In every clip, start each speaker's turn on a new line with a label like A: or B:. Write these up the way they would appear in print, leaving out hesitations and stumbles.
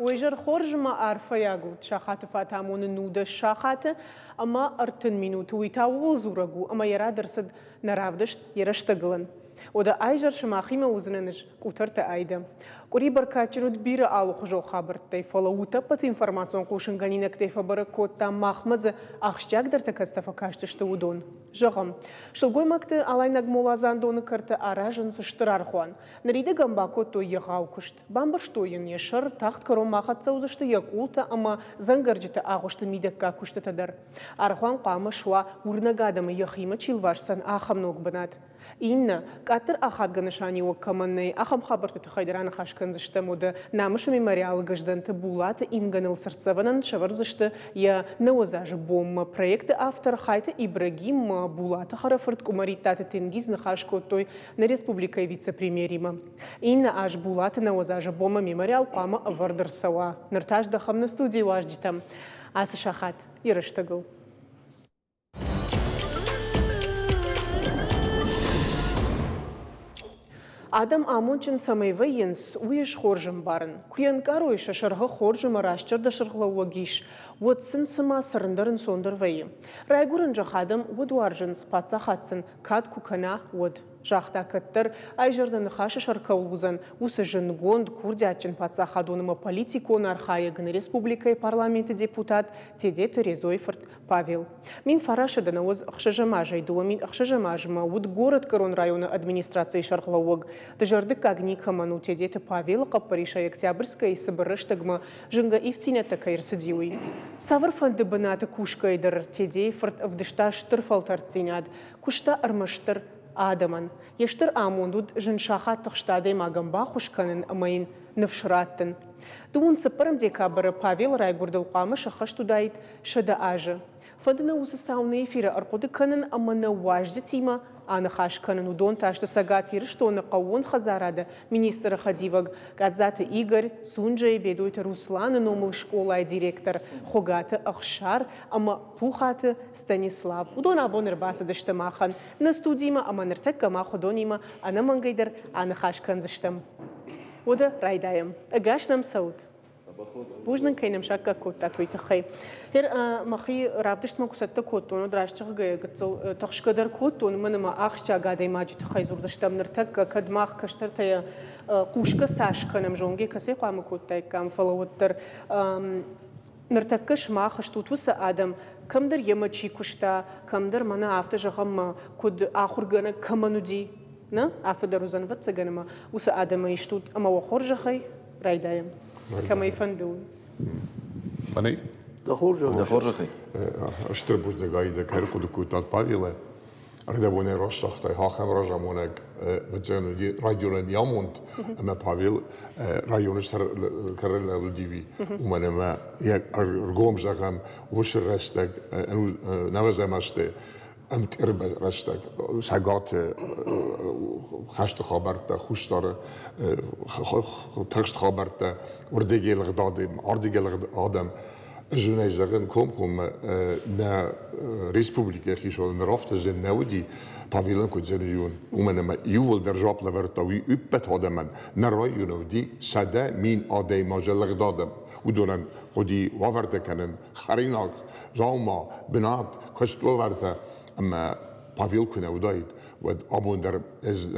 A: ويجر خرج ما عارفة ياقوت شاخات فاتامون نودة شاخات أما أرتن مينوت ويتاو زورقو أما يرا درسد نرافدشت يرشتغلن ودا أيجر شماخيمة وزننج كوترت أيدا كوري بركاتشنود بيرا آلو خجو خابرت تيفا لوتا بات информацион кушанганинек тейфа баракотта махмазы ахшчак дерте кастафа каштышты удон. Жағым, шылгой макты алайнаг молазан доны карты аражынсы штырар хуан. Нариде гамбакотто егау кушт. Бамбар штойын ешыр тахт каром махатса узышты якулта, ама зангарджыты ағышты мидекка кушты тадар. Архуан қамы шуа урнагадамы яхима чилвашсан ахамног банат. Инна, катыр ахат ганышани оккаманны, ахам хабарты тахайдараны хашканзышты моды, намышы мемориал гажданты булаты инганыл сарцаванан шаварзышты я наозажы бомма проекты автор хайты Ибрагим булаты харафырт кумаритаты тенгиз нахашкоттой на республикой вице-премьерима. Инна аж булаты наозажы бомма мемориал пама вардырсауа. Ныртаж дахам на студии важдитам. Асы шахат, ирыштагыл. Адам амончын самайвы енс уеш хоржым барын. Куян каройша шырғы хоржым арашчырды шырғылауагиш. Уотсын сыма сырындарын сондыр вайы. Райгурын жақадым уадуаржын спатса хатсын кат кукана уад. Жақта кыттыр айжырдың хашы шаркаулузан усы жын гонд курдячын патса хадонымы политикон архайығын республикай парламенті депутат теде Терезойфорд Павел. Мен фарашыдыны оз ұқшыжыма жайдуы мен ұқшыжыма уд город Корон районы администрации шарқлауыг. Дыжырды кагни каману тедеті Павел қаппариша Октябрьская сыбырыштыгмы жынға ифтинеті кайрсыдиуй. Савыр фанды бынаты кушкайдыр тедейфорд вдышта штырфалтар цинад, кушта армаштыр Адаман. Ештір амондуд жыншаха тұқштады мағымба құшқанын амайын nøfшыраттын. Дуын сыпырым декабры Павел Райгурдыл қамы шықыш тудайд шыды ажы. Фандына усы сауны эфирі арқуды кынын аманы важды тима, аны қаш кынын удон ташты сагат еріш тоны қауын хазарады министрі Хадиваг Гадзаты Игорь Сунджай бедойты Русланы номыл школай директор Хогаты Ақшар, ама Пухаты Станислав. Удон абоныр басы дыштымахан. На студийма аманыртак гама ходонима аны мангайдыр аны қаш кынзыштым. Ода райдайым. Агашнам сауд. Бужнын кайнам шакка котта туйтахай. Хер махи равдышт макусатта коттону драшчыгы гыцыл тахшкадар коттону мыныма ахча гадай маджит хай зурдаштам ныртак кадмах каштартая кушка сашканам жонге касе қамы коттай кам фалауаттар ныртакка шмаха штутуса адам камдар ямачи кушта камдар мана афта жағам куд ахургана камануди на афда розан ватсаганама уса адама иштут ама вахоржахай райдаем كما يفندون.
B: أنا؟
C: دخورجخي.
B: أشتربوش دقايدة كهرقو دكوتات باريلة. أردبوني رشاخ تاي هاخم رجامونك بتجانو دي رايونن ياموند أما باريل رايونش كرل الديفي ومن ما يرقوم زخم وش الرستك نوزا مشته أمت إربع رشتك ساقات خشت خابرته خوش داره ترشت خابرته وردگی لغدادم آردگی لغدادم جنای زغن کم نه رسپوبلیک خیشون نرفته زن نودی پاویلن کد زنیون ومن ما یول در جاب لورتاوی یبت هادم نرایون ودی ساده مین آدی ماجل لغدادم و دونن خودی وافرته کنن خریناک زاما بنات کشت وافرته اما پاویل کنه وداید و آمون در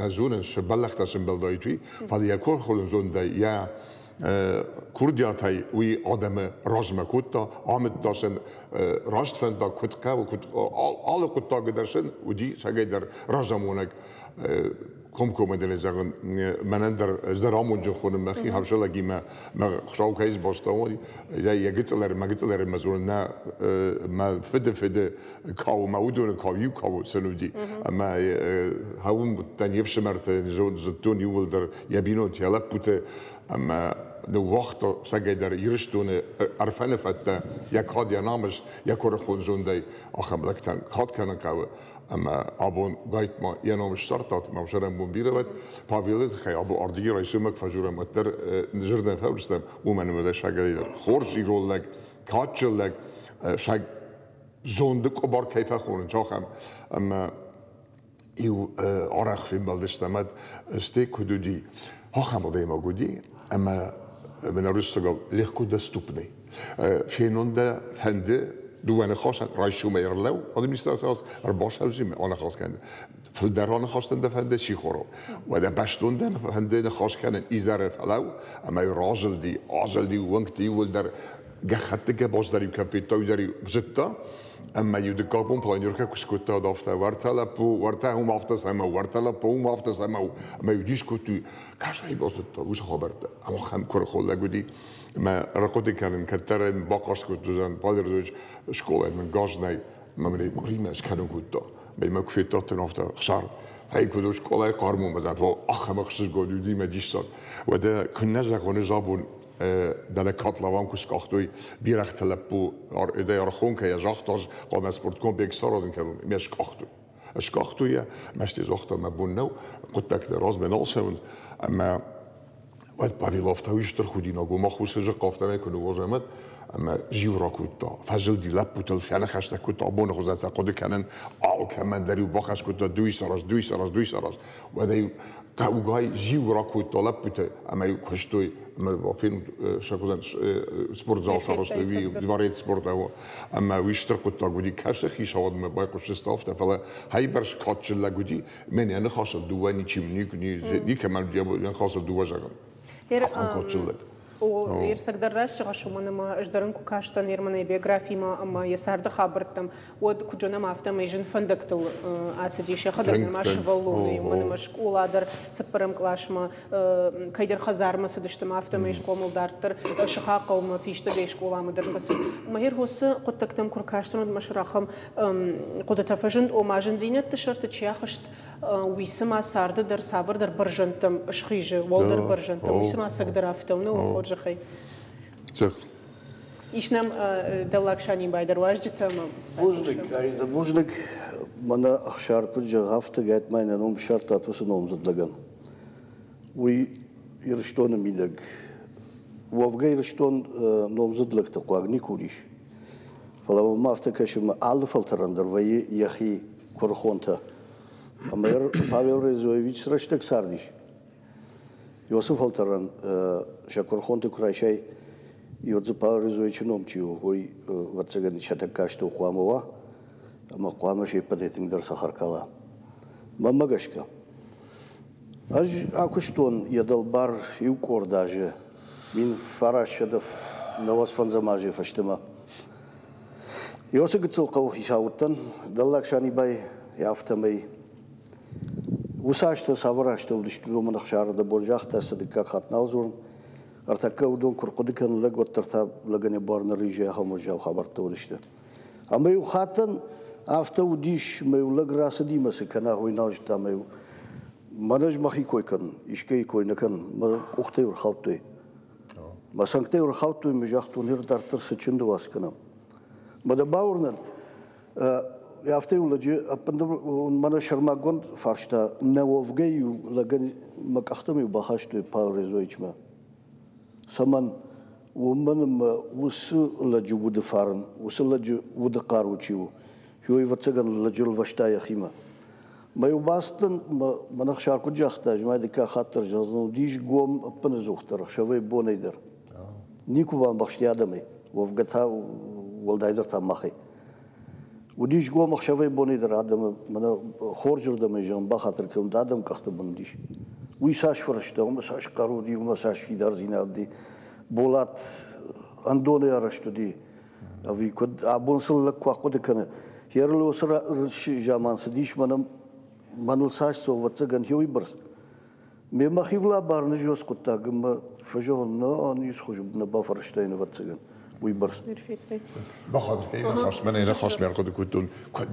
B: زون شبلخت اسم بلدایتوی فلی یکور خلون زون دا یا کردیاتای وی آدم رازم کتا آمد داشتن راست فندا کتکه و آل کتا گدرشن و دی سگه در رازمونک کم دنی زغن من در آمون جو خونم مخی هفشلگی ما خشاو کهیز باستاوی یا گیتلر مزون نه ما فده کاو مودون کاویو کاو سنودی اما هاون تنیف شمرت زدون یول در یبینو تیالت بوده اما نو وقت سگه در یرشتونه عرفانه فته یک هادی نامش یک کار خونزون دی آخم لکتن خاد کنن که اما آبون گایت ما یه نامش سرطات ما شرم بون بیرود پاویلت خی آبو آردگی رایسومک فجورم اتر نجردن فورستم و من مده شگری در خورشی رولک کاتشلک شگ زوندک و بار کیفه خونن چاخم اما ایو آرخ فیلم بلدستمد استیک حدودی ها خم بوده ما گودی اما من الرستقال ليخكو دستوبني فينون ده فهنده دوانه خاص رایشو میرلو آدم نیست از ارباش هزیم آن خاص کنه فدران خواستن دفنده چی خورو و ده باشتون ده فهنده خاص کنن ایزار فلو اما راجل دی وقتی ول در گخته که باز داری کپیتای داری بزتا اما یود کاربون پلانیر که کسکوتا دافته ورته هم افته سما هم افته سما اما یودیش کتو کاشای بازتا وش خبرته اما خم کار خلا گودی ما رقتی کنن کترن باقاش کتو زن پادر دوش شکل من گاز نی ما منی کوریمش کنن کتا ما کفیتات نافته خسار هی کدوش کلای قارمون بزن و آخه مخصوص گودی دیم دیشتن و ده کنه زخونه زابون دل کاتلاوام کش کاختوی بیرخت تلپو ایده یارخون که یجاختاش قام اسپورت کن بیک سارازن کنون میش کاختوی اش کاختویه مشتی زاختا مبون نو قطعه راز مناسبند اما وقت باویلافتاویش در خودی نگو ما خوش جا قافته میکنه وجمت اما جیو را کوتا فجل دی لب بوتل فعلا خشته کوتا بون خوزن سقود کنن آل کمن داری و باخش کوتا دوی سراز و دی تاوگای جیو را کوتا لب بوته اما کشتوی با فیلم شکوزن سپورت زال سراستوی دیوارید سپورت اما ویشتر کوتا گودی کش خیش آواد ما باید کش استافته فلا هی برش کاتشل گودی من یعنی خاصل دوانی چیم نی که من دیگه خاصل دو جگان
A: يرسقدرش شغشومنا ما أجدرن كاشتن يرمنا بيوغرافي ما يسارد خبرتم ود كجونا ما أفتم يجن فندقتل أسدي شيء خدر ما شغلوني من مشكولة در سبرم كلاش ما كيدر خزار ما سدشت ما أفتم يشكول ملدارتر شقاقة وما فيش تجي شكولة مدر بس ما هير هوس قد تكتم كاشتن مشرخم قد تفجند وما جنزينة تشرت تشياخشت ويسمع سارد در سافر در برجنتم أشخيجة والدر برجنتم ويسمع سقدر أفتم نو خرج خي.
B: صح.
A: إيش نام دلك شاني بايدر واجد تمام.
C: بوجلك منا أخشار كل جغافت جات ما ينوم شرط أتوس نوم زد لجن. وي يرشتون ميدق. وفجأة يرشتون نوم زد لك تقواغني كوريش. فلو ما أفتكرش ما على فلترندر ويا يخي كرخونته. أما Павел Резоевич رشتك سارديش. يوسف هالتران شكر خونت كرايشي يوزع Павел Резоевич نومتيو هوي واتسجن شتك كاشتو قاموا أما قام شيء بديتين در سخر كلا ما مجشكا أج أكشتون يدل بار يوكور داجة من فراش شدف نواس فنزماجي فشتما يوسف قتلقوا يساوتن دلك شاني باي يافتمي وساشته سافراشته ودشتلو من خشارة برجاخته صدقة خاتنال زورن ارتكا ودون كرقدكن لق وترتاب لقني بارن ريجا خمرجا وخبرته ودشته اما يو خاتن افته وديش ما يولق راس دي مسكنا هو ناجتا ما منج مخي كويكن اشكي كوينكن ما اختي ورخوتي ما سنكتي ورخوتي مجاختو نير دارتر سچندو واسكنا ما دباورنن يافته ولجي أبندم منا شرما قند فارشتا نوافجي ولجن مكختمي بخاشتو بارزويش ما سمن ومن ما وصل لجو ود فارن وصل لجو ود قاروتشيو هو يفتقن لجو الوشتا يخيمه ما يباستن ما منخشار كجاختا جماعة دكا خاطر جازنو ديش قوم أبن زوختر شوي بونيدر نيكو بان بخشتي آدمي وفقتها والدايدر تامخي وديش قوم مخشوي بونيدر آدم منا خورجر دم جام بخاطر كم دادم كخت بنديش ويساش فرشته ومساش قارودي ومساش في دار زينة بدي بولات أندوني أرشتو دي أبي كد أبونسل لك وقود كنا هيرلو سر جامان سديش منل ساش سو واتسجن هيوي برس مما خيولا بارنجوس كتا جم فجاه نيس خجب نبا فرشتين واتسجن ويبرس.
B: بخاطر كي خاص من هنا خاص مرقد كنتون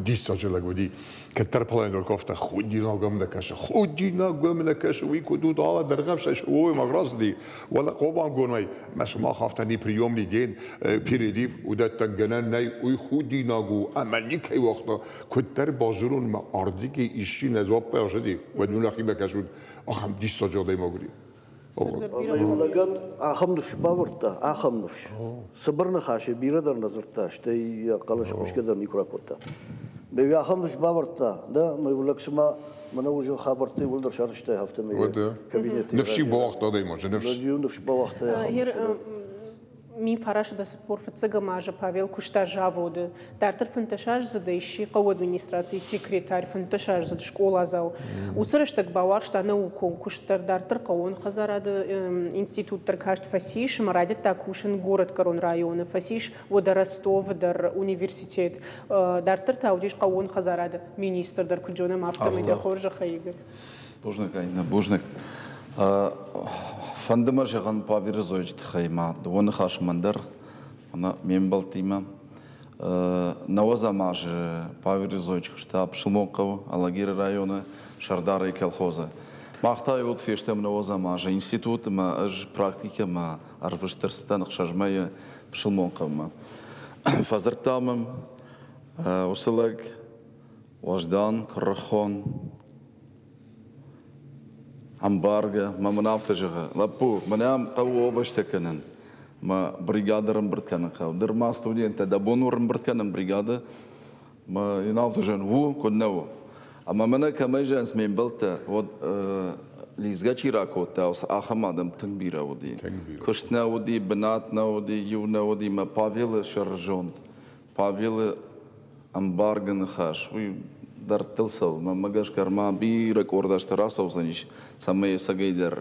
B: ديس سجل جودي كتر بلان الكفته خودي ناقم لكاش خودي ناقم لكاش ويكودو دالا درغفش هو مغرز دي ولا قوبان قونوي مش ما خافتني بريوم ليجين بيريديف وده تنجنن ناي وي خودي ناقو أمني كي وقتا كتر باجرون ما أرضي إشي نزوب بيرجدي ودون أخي بكاشود أخم ديس سجل داي مغري.
C: والله يقولون أخمنش باورتا أخمنش صبرنا خاشي بيردر نظرتا شتى قالش مش كده نيكرا كوتا بياخم مش باورتا ده ما يقولك سما من وجه خبرتي ولدر شرشتي هفته مي
B: وده
C: كابينتي
B: نفسي بوقت دايما نفس
C: راديو نفس باوقتا
A: هير مي فراش دا سپور فتسقى ماجا بافيل كشتا جافود دارتر فنتشاج زدايشي قو администрации секретарь фنتشاج زد школа зау وسرشتك باوار شتا نوكون كشتر дартер قوون خزارад институт теркашт фасиш марадит такушин город корон района фасиш вода Ростов дар университет дартер таудиш قوون خزارад министр дар куджона мафтамида хоржа хайгы
D: Божник айна божник فندمر شغن پاویر زوج خیمه دوان خاش مندر انا میمبل تیمه نوازا ماج پاویر زوج کشتاب شلموقو алагир района شرداره колхоза ماختای ود فیشتم نوازا ماج انستیتوت ما اج практика ما ارفشترستان خشجمه شلموقو ما فزرتامم وصلك وجدان كرخون امبارجا ما منافسجها لابو منام قوة بشتكنن ما بريغادا رمبرتكنن قاو در ما استودي انت دابونو رمبرتكنن بريغادا ما ينافسجن هو كنو اما منا كما جانس من بلتا ود ليزغاتشي راكوتا وس اخما دم تنبيرا ودي كشتنا ودي بناتنا ودي يونا ودي ما بافيل شرجون بافيل امبارجن خاش در تلسل ما مگاش کرما بی رکورداش تراسو زنیش سامه سگیدر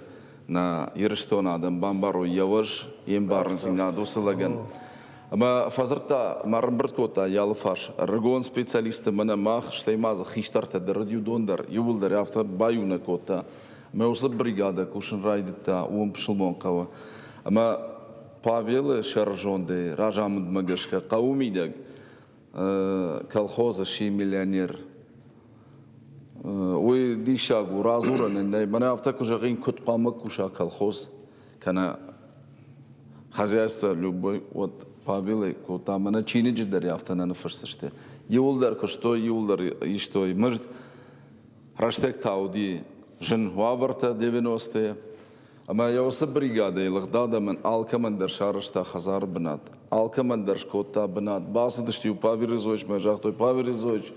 D: نا یرشتون آدم بامبارو یوش یم بارن سینا دوسلگن اما فزرتا مرمبرت کوتا یالفاش رگون سپیشالیست من ماخ شتی ماز خیشترت در رادیو دوندر یول در یافت بایونه کوتا ما وصل بريغادا کوشن رایدتا وم پشلمون قوا اما پاویل شرجون دی راجامد مگاش که قومی دگ колхоза شي مليونير ودي شاغو رازورن ان من افتكر جاغين كنت قامك وشا колхоз كان хозяйство любой вот павилы кота мана чиниджи дар яфтана нафырсышты юлдар кышто юлдар иштой может раштек тауди жин ваварта 90-е اما يوس بريغادا يلغدادا من алкамандер шарышта хазар бинат алкамандер шкота бинат басыдышты павиризоч мажахтой павиризоч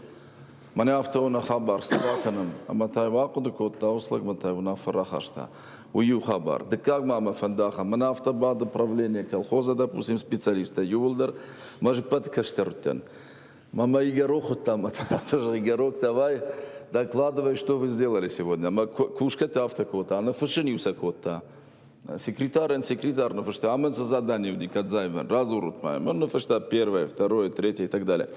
D: мане автоуна хабар сабаканам ама тай вақуду кота услаг матай уна фарахашта ую хабар декаг мама фандаха мане авто бад управление колхоза допустим специалиста юлдер может подкаштертен мама игороху там тоже игорок давай докладывай, что вы сделали сегодня. Кушката автокота, она фашиниуса кота. Секретарь, на фаште, а мы за задание вдикать зайвен, разурут маем. Он на фаште первое, второе, третье и так далее.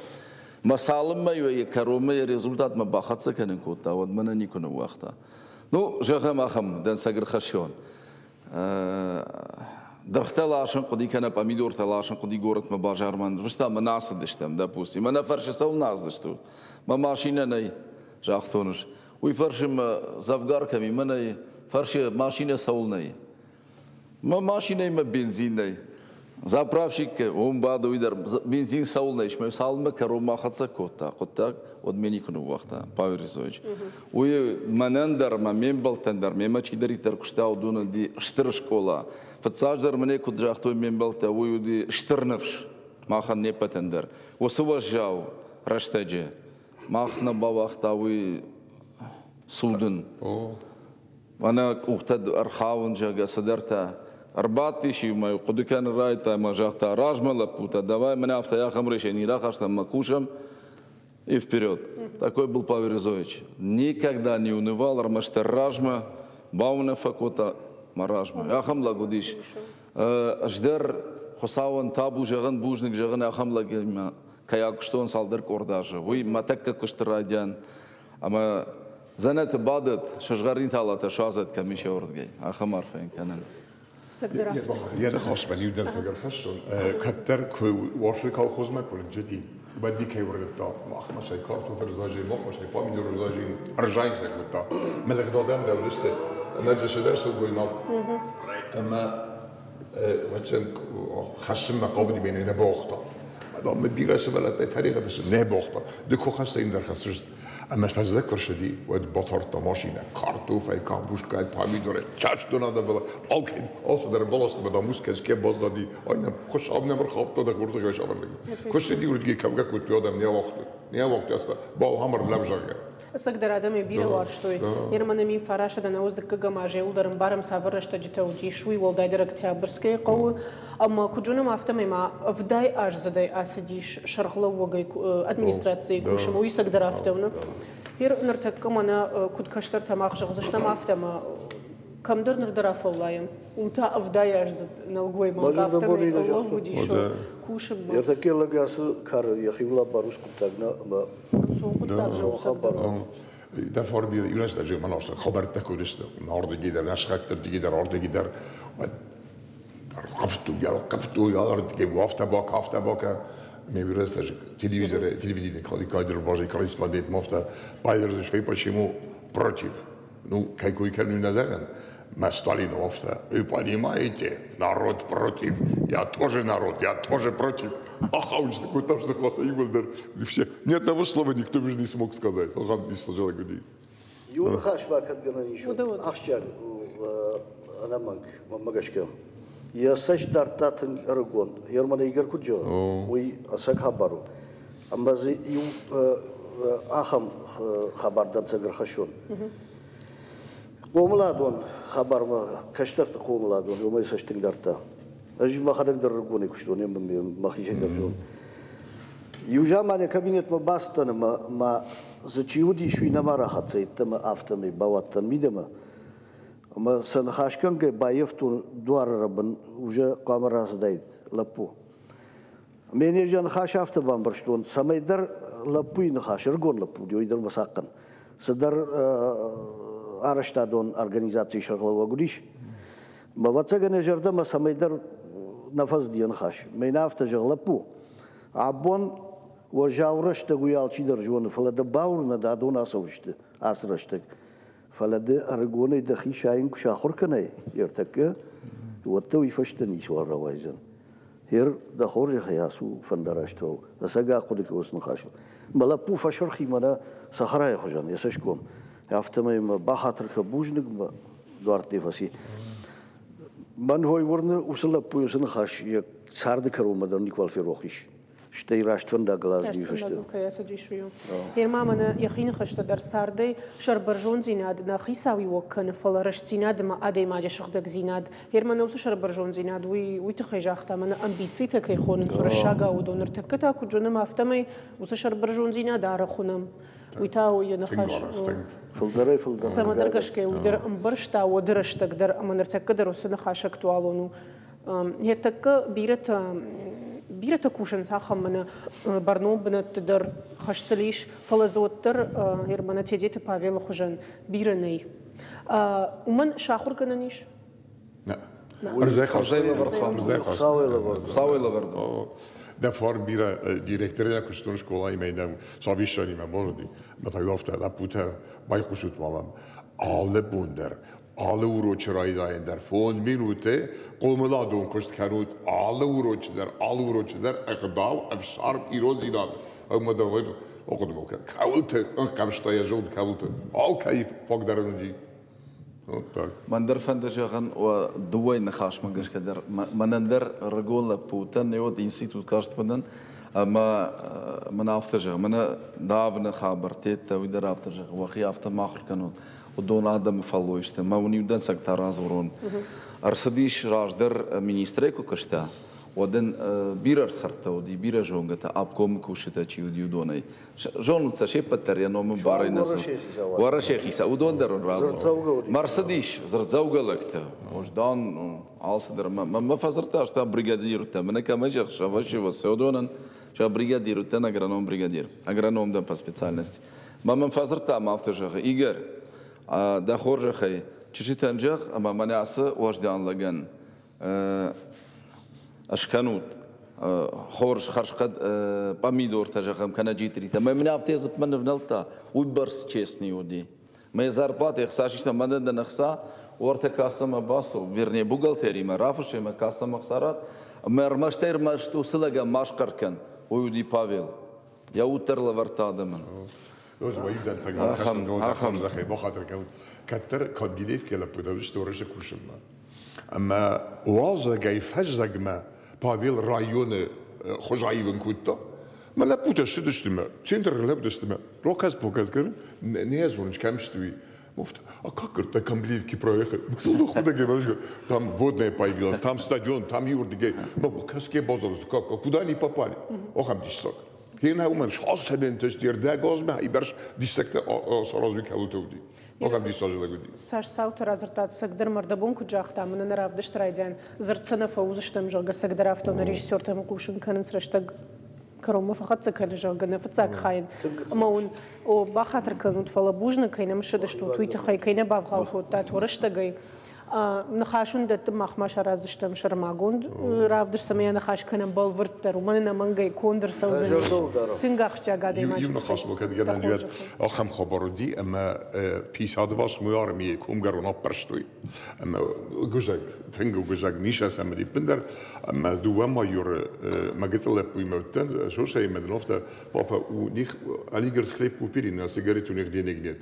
D: Масалым мою и коромы результат мы бахаться канен кота, вот мы на никону вахта. Ну, жахам ахам, ден сагрхашон. Драхта лашен, куди кана помидор талашен, куди город мы бажарман. Вы что, мы насадыштем, допустим. Мы на фарше сау насадышту. Мы машина не жахтоныш. Уй фаршим завгарками, мы фарши машина саулнай. Мы машиной мы бензиной. Заправщик он баду видар бензин саулнай. Мы салмы карома хатса кота. Кота от меникуну вахта. Паверизович. Уй манендар, мембал тендар, мемачи даритар куштау дуна ди штыр школа. Фатсаждар мне куд жахтой мембал та уй ди штырнавш. Махан не патендар. Осуважжау раштеже. Махна бавахтауи судын. Вана ухтад архаун жага садарта арбати шимай кудикан райта мажахта ражмала пута давай меня автояхам решение рахашта макушам и вперед. Такой был Паверизович. Никогда не унывал, рамашта ражма, бауна факота маражма. Яхам лагудиш. Ждер хосауан табу жаган бужник жаган яхам лагима. Каяк что он салдер кордажа. Вы матакка куштрадян. Ама занят бадат шажгарин талата шазат камише ордгей. Ахамар фен канан.
B: Я خاص بني ودن سجل خشون كتر كو واشر كالخوز ما كل جديد بدي كي ورقتا ما أخ مش كارتو فرزاجي ما مش فامي فرزاجي أرجعين سجلتا ملك دادم لولسته نجس درس الجوينات أما مثلا خشم ما قاضي بيني نباختا دام بيرسه ولا تاريخ دست نباختا دكو خسته این در خسته أما فذكر شدي ود بطرت ماشينة كارتوفة كابوشكا باميدورة تشاش دونا ده بلا أوكي also در بلاست بدا موسكس كي باز دادي أنا خوش آبنا برخابطة ده قرطة كويش آبنا خوش شدي ورد كي كابكا كنت بيادم نيا وقت أصلا باو همر بلبجاجة
A: Сагдер адам е бира варштой. Ермана ми фараша да науз дека гамаже ударам барам саврашта джита удишуи волдайдер октябрьская qawı ama kucunum автомема вдай аж задай асидиш шархловогай администрации кушем уи сагдер автовну. Ер нартак мана куткаштар тамақ жығзышнам автома камдыр нырдарафоллайым. Унта вдай аж налгой мал автома Аллах удишу кушем.
C: Ертакела гасы кар яхивла барус кутагна
B: ده فار بيد يونس ده جمال أصلا خبرت تكورست نهار جدار ناس خاطر جدار أرض جدار قفتو يا أرض جيب هفته باك می‌بینید تلویزیون کاری کایر باشه کارسپاندنت مافته باید شوی پاشیمو پروتیف نو کی کوی کنی نزدن مستالین مافته понимаете народ против я тоже против ахауч такой там что класса игольдер все ни одного слова никто уже не смог сказать ага не сложила годи
C: يوم خاش ما كنت قلنا نشوف أخشى أنا مانك يا سج دارتاتن أرجون يرمنا يجر كجوا وي أسق خبرو أما زي يوم أخم خبر دان سجر خشون قوملادون خبر ما كشترت قوملادون يوم يسجتن دارتا أجي ما خدك درجوني كشلون يوم ما خيش درجون يوجاماني كابينت ما باستن ما زتشيودي شوي نمارا خاتسي تم أفتمي باواتن ميدما أما سنخاشكن كي بايفتون دوار ربن وجا قامر دايد لبو من يجي نخاش أفت بامبرشتون سميدر لبوي نخاش رجون لبو ديو يدر مساقن صدر أرشتادون أورجانيزاتي شغلة وقوليش ما واتسجن جرده ما سميدر نفس دي نخاش ما ينافت شغلة لبو عبون وجاورش تقويال شي درجون فلا دباور ندادون أسوشت أسرشتك فلا ده أرجوني دخي شاين كشاخر كناي يرتكه وتوي فشتني شو الروايزن هير ده خورج خياسو فندرشتو أسجع قدك وسن خاشل ملا بو فشرخي منا صخرة خجان يسشكم يفتمي ما بخاطر كبوجنك ما دوارتي فسي من هو يورنا وصل بو يسن خاش يك سارد كرو مدرني كوال في روخيش شتي راشتون دا غلاز دي فشتو
A: هير ماما يخين خشت در ساردي شربرجون زيناد نخيساوي وكن فلرش زيناد ما ادي ما جشخدك زيناد هير مانا وسو شربرجون زيناد وي تخيجاختا من امبيتسيتا كي خونن سور الشاغا ودونر تكتا كجون ما افتمي وسو شربرجون زيناد ارخونم ويتاو ينخش
C: فلدري
A: سمدركشكي ودر امبرشتا ودرشتك در امنرتك در وسن خاشك توالونو هير تك بيرة كوشن ساخم من برنو بنت در خشسليش فلزوتر هير من تيجيت بافيل خجن بيرني ومن شاخر كننيش
B: لا رزاي
D: ساوي لبردو
B: ده فارم بيرا ديريكتوريا كشتون شكولا يمينم سافيشاني ما بردي متى يافتا لا بوتا بايخوشوت مالام alle bunder alle uroçları da der fon minute qolmaladon kost kanut alle uroçlar aqdav afsar irozidad ama da var okudum o kavulte an kamştaya jod kavulte al kayf fagdarınji так
D: مندر فندجان ودوي نخاش مانجش كدر منندر رجول بوتن يود انستيتوت كاشت فندن اما من افتجا من دافن خبرتيت ويدر افتجا وخي افت ماخر كانوا ودون ادم فالويشت ما ونيودن سكتار ازورون ارسديش راجدر مينستريكو كشتا ودن بيرر خرتا ودي بيرر جونغتا ابكم كوشتا تشيوديو دوني جون تسشي بتر يا نوم باري ناس ورا شيخي سعودون در رازو مرسديش زرزوغلكتا وجدان алсдер ما فزرتاش تا بريغادير تا من كما جخ شافشي وسودونن شا بريغادير تا агроном бригадир агроном да по специальности ما فزرتا ما افتجخ игер да хоржахай чичитанжах ама манас وجدان لگن أشكنوت خورش خرشقد باميدور تجاهم كان جيتري تمام من أفتيز من فنلتا وبرس تشيسني ودي ما يزاربات يخساشيش من دن نخسا ورتكاسم باسو вернее بوغالتري ما رافش ما كاسم خسارات ما رمشتير ما شتو سلقا ماشقركن ويودي بافيل يا وتر لورتا دمن
B: دوز ما يبدأ تقول خشم قول خمس زخي بخاطر كتر كان جديف كلا بدوش تورش كوشنا أما وازا جاي فجزق ما بافيل رايون خجعيبن كوتا ما لا بوتا شدشتما تشندر لا بدشتما روكاز بوكاز كر نيزونش كامشتوي مفت как это комплект проехать ну куда говоришь там водная появилась там стадион там юрдиге ну каске базар куда они попали охам дисток هنا هم شخص هبين تشتير ده جوز ما يبرش ديستك سراز بيكالوتودي охам дисток лагуди
A: Саш саутер азертат сагдер мардабун куджахта мен наравдыш трайден зырцына фаузыштым жога сагдер автон режиссер там кушин канын срашта كروما فقط سكر جانا فتساق خاين أماون أو بخاطر كانوا تفلا بوجنا كينا مش دشتو تويت خاي كينا بافغال فوتات ورشتا جاي نخاشون دت مخماش رازشتم مش رماغوند رافدش سميا نخاش كنا بالورتر ومننا من جاي كوندر سوزن تنقاش جا قادي ما
B: يوم نخاش بكرة جانا اليوم أخم خبرودي أما بيس هذا واش ميارمي كوم جرون أبرشتوي أما جوجك تنقو جوجك نيشة سامري بندر أما دوام ما يور ما قلت له بيموتن شو شيء من نفته بابا ونيخ علي قرت خليب وبيرين سيجارة ونيخ دينك نيت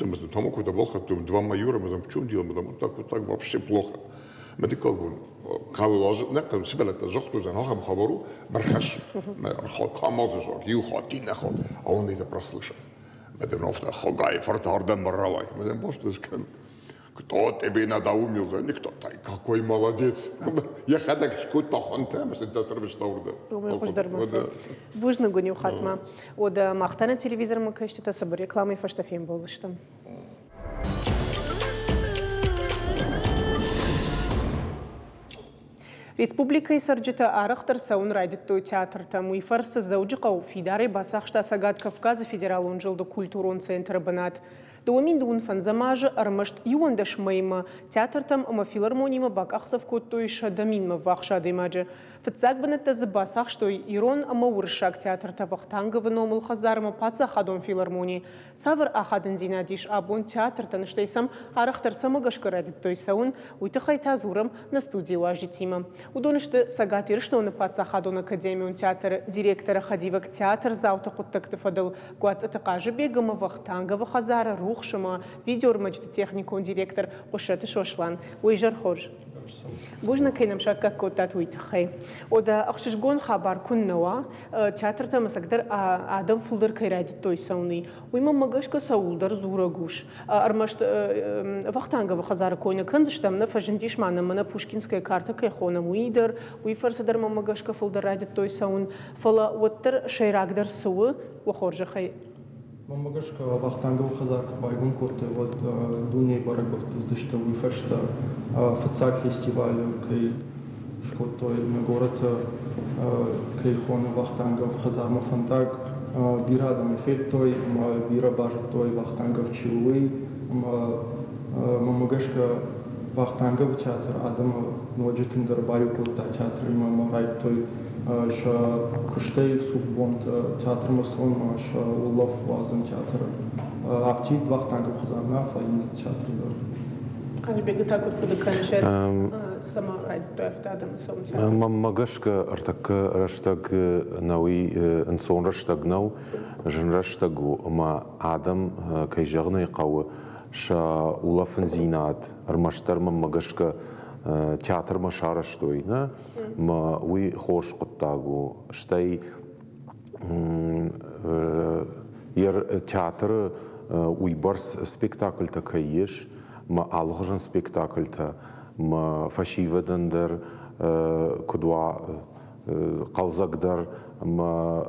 B: مثلا там какой-то плохо, то 2 майора, мы там в чем дело, мы там вот так вообще плохо. Мы такой говорим, кавлаж, нахтам себе это жахту за нахам хабару, бархаш, камаз жах, юхати нахот, а он это прослышал. Мы там нафта хагай фартарден маравай, мы там просто скажем, кто тебе надоумил, никто, какой молодец. Я ходак что-то ханта, мы сейчас сорвешься.
A: Думаю, хош дармасо. Бужна гоню хатма. Ода махтана телевизор мы каште та собор рекламы фаштафем болдыштым. Республика Сарджита Арахтар саун райдиттой театр там и фарса зауджикау фидаре басахшта сагат Кавказа федерал он жилда культурон центр банат. Дуамин дун фанзамажа армашт юандаш майма театр там ама филармонима бак ахсав коттой шадамин ма вахша демаджа. Фцак банат забасах что ирон ама уршак театр та вахтанга ваномал хазарма паца хадон филармонии. Савр ахаден зинадиш абон театр та наштейсам Арахтар самагашка райдиттой саун уйтахай тазурам на студии важитима. Удонышты сагат иршно на паца хадон академион театр директора хадивак театр заута куттакты фадал гуац атакажи бегама вахтанга вахазара рухшама видеормачты техникон директор ошеты шошлан уйжар хож. Бужна кейнам шак как котат уйтахай. Ода ахшишгон хабар куннава театр та масагдер адам фулдер кайрайдиттой сауни. Уйма магашка саулдар зурагуш. Армашт вахтанга вахазара койна канзштам на фажендиш мана мана пушкинская карта кайхона муидер. Уй фарсадар магашка фулдер райдиттой саун. Фала уаттер шайрагдар суы вахоржа хай.
E: Мамагашка вахтанга вахазар байгун коте вот дуне барак вот здешта уй фашта фацак фестиваль кай шкотой на город кайхона вахтанга вахазар мафантак бирадам эффектой бира бажтой вахтанга вчуи мамагашка вахтанга в театр адам ноджитин дарбаю кота театр мамарайтой ша куштей суббонд театр масон ша улов вазен театр авти вахтанга вахазар фаин театр
A: Аж бега так вот подыканшер сама райдиттой автодам сам театр.
F: Мамагашка артак раштаг науи инсон раштаг нау жен раштагу ма адам кайжагны кавы ша улафын зинат армаштар мамагашка театр машараштой на ма уи хош куттагу штай ер театр уи барс спектакль такаеш ма алгыжын спектакль та ма фашивадандер кудва қалзагдар ма